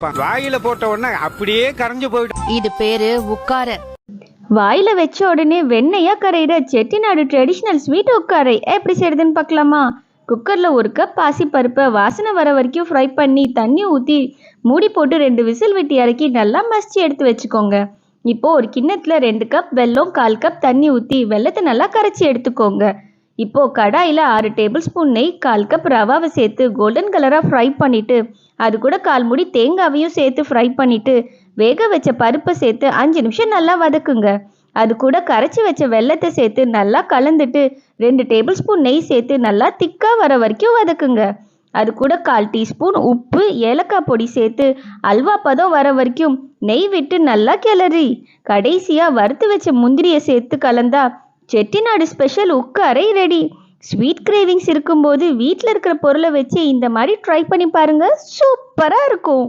வாயில போட்ட உடனே அப்படியே கரைஞ்சு போயிடும். இது பேரு உட்கார. வாயில வச்ச உடனே வெண்ணையா கரையிற செட்டிநாடு ட்ரெடிஷ்னல் ஸ்வீட் உட்காரை எப்படி செய்யுதுன்னு பார்க்கலாமா? குக்கரில் 1 கப் பாசிப்பருப்பை வாசனை வர வரைக்கும் ஃப்ரை பண்ணி தண்ணி ஊற்றி மூடி போட்டு 2 விசில் விட்டு இறக்கி நல்லா மசிச்சு எடுத்து வச்சுக்கோங்க. இப்போது ஒரு கிண்ணத்தில் 2 கப் வெல்லம் 1/4 கப் தண்ணி ஊற்றி வெல்லத்தை நல்லா கரைச்சி எடுத்துக்கோங்க. இப்போது கடாயில் 6 டேபிள் ஸ்பூன் நெய் 1/4 கப் ரவாவை சேர்த்து கோல்டன் கலராக ஃப்ரை பண்ணிவிட்டு அது கூட 1/4 மூடி தேங்காவையும் சேர்த்து ஃப்ரை பண்ணிவிட்டு வேக வச்ச பருப்பை சேர்த்து 5 நிமிஷம் நல்லா வதக்குங்க. அது கூட கரைச்சி வச்ச வெல்லத்தை சேர்த்து நல்லா கலந்துட்டு 2 டேபிள் ஸ்பூன் நெய் சேர்த்து நல்லா திக்காக வர வரைக்கும் வதக்குங்க. அது கூட 1/4 டீஸ்பூன் உப்பு ஏலக்காய் பொடி சேர்த்து அல்வா பதம் வர வரைக்கும் நெய் விட்டு நல்லா கிளறி கடைசியாக வறுத்து வச்ச முந்திரியை சேர்த்து கலந்தா செட்டிநாடு ஸ்பெஷல் உட்காரை ரெடி. ஸ்வீட் கிரேவிங்ஸ் இருக்கும்போது வீட்டில் இருக்கிற பொருளை வச்சு இந்த மாதிரி ட்ரை பண்ணி பாருங்கள், சூப்பராக இருக்கும்.